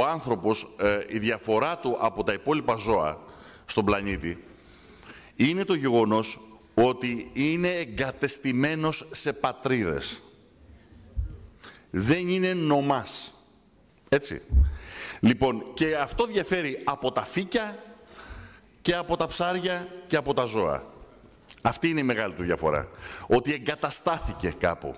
Ο άνθρωπος, η διαφορά του από τα υπόλοιπα ζώα στον πλανήτη είναι το γεγονός ότι είναι εγκατεστημένος σε πατρίδες. Δεν είναι νομάς. Έτσι. Λοιπόν, και αυτό διαφέρει από τα φύκια και από τα ψάρια και από τα ζώα. Αυτή είναι η μεγάλη του διαφορά. Ότι εγκαταστάθηκε κάπου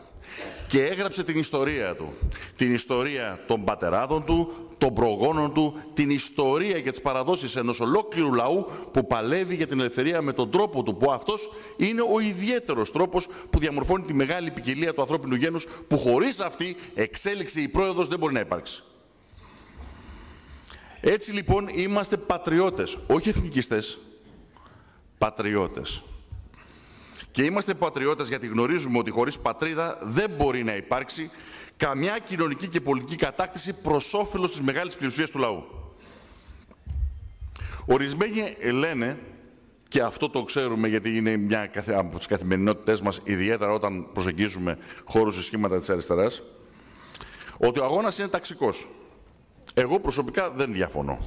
και έγραψε την ιστορία του. Την ιστορία των πατεράδων του, των προγόνων του, την ιστορία και τις παραδόσεις ενός ολόκληρου λαού που παλεύει για την ελευθερία με τον τρόπο του, που αυτός είναι ο ιδιαίτερος τρόπος που διαμορφώνει τη μεγάλη ποικιλία του ανθρώπινου γένους, που χωρίς αυτή εξέλιξη η πρόοδος δεν μπορεί να υπάρξει. Έτσι λοιπόν είμαστε πατριώτες, όχι εθνικιστές, πατριώτες. Και είμαστε πατριώτες γιατί γνωρίζουμε ότι χωρίς πατρίδα δεν μπορεί να υπάρξει καμιά κοινωνική και πολιτική κατάκτηση προς όφελος της μεγάλης πλειοψηφίας του λαού. Ορισμένοι λένε, και αυτό το ξέρουμε γιατί είναι μια από τις καθημερινότητές μας, ιδιαίτερα όταν προσεγγίζουμε χώρους και σχήματα της αριστεράς, ότι ο αγώνας είναι ταξικός. Εγώ προσωπικά δεν διαφωνώ.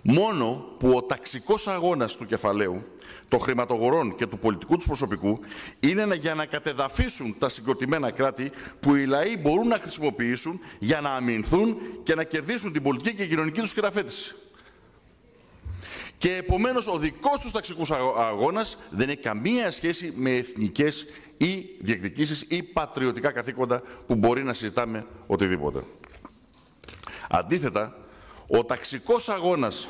Μόνο που ο ταξικός αγώνας του κεφαλαίου, των χρηματογορών και του πολιτικού τους προσωπικού είναι για να κατεδαφίσουν τα συγκροτημένα κράτη που οι λαοί μπορούν να χρησιμοποιήσουν για να αμυνθούν και να κερδίσουν την πολιτική και κοινωνική τους χειραφέτηση. Και επομένως ο δικός τους ταξικός αγώνας δεν έχει καμία σχέση με εθνικές ή διεκδικήσεις ή πατριωτικά καθήκοντα που μπορεί να συζητάμε οτιδήποτε. Αντίθετα, ο ταξικός αγώνας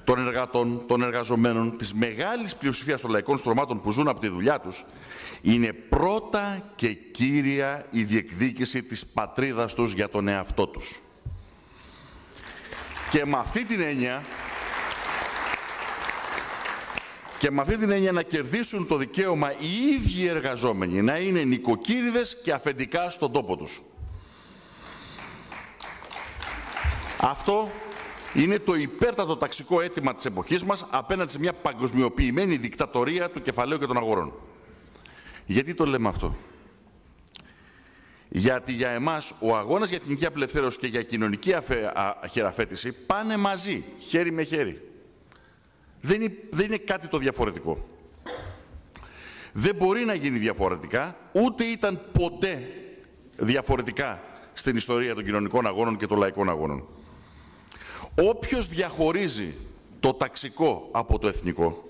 των εργατών, των εργαζομένων, της μεγάλης πλειοψηφίας των λαϊκών στρωμάτων που ζουν από τη δουλειά τους, είναι πρώτα και κύρια η διεκδίκηση της πατρίδας τους για τον εαυτό τους. Και με αυτή την έννοια, να κερδίσουν το δικαίωμα οι ίδιοι εργαζόμενοι να είναι νοικοκύριδες και αφεντικά στον τόπο τους. Αυτό είναι το υπέρτατο ταξικό αίτημα της εποχής μας απέναντι σε μια παγκοσμιοποιημένη δικτατορία του κεφαλαίου και των αγορών. Γιατί το λέμε αυτό? Γιατί για εμάς ο αγώνας για εθνική απελευθέρωση και για κοινωνική χειραφέτηση πάνε μαζί, χέρι με χέρι. Δεν είναι κάτι το διαφορετικό. Δεν μπορεί να γίνει διαφορετικά, ούτε ήταν ποτέ διαφορετικά στην ιστορία των κοινωνικών αγώνων και των λαϊκών αγώνων. Όποιος διαχωρίζει το ταξικό από το εθνικό,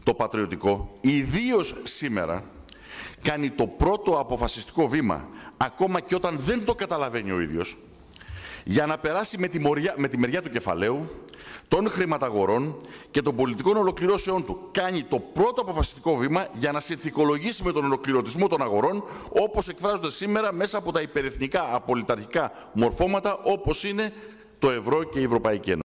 το πατριωτικό, ιδίως σήμερα, κάνει το πρώτο αποφασιστικό βήμα, ακόμα και όταν δεν το καταλαβαίνει ο ίδιος, για να περάσει με τη μεριά του κεφαλαίου, των χρηματαγορών και των πολιτικών ολοκληρώσεών του. Κάνει το πρώτο αποφασιστικό βήμα για να συνθηκολογήσει με τον ολοκληρωτισμό των αγορών, όπως εκφράζονται σήμερα μέσα από τα υπερεθνικά απολυταρχικά μορφώματα, όπως είναι το ευρώ και η Ευρωπαϊκή Ένωση.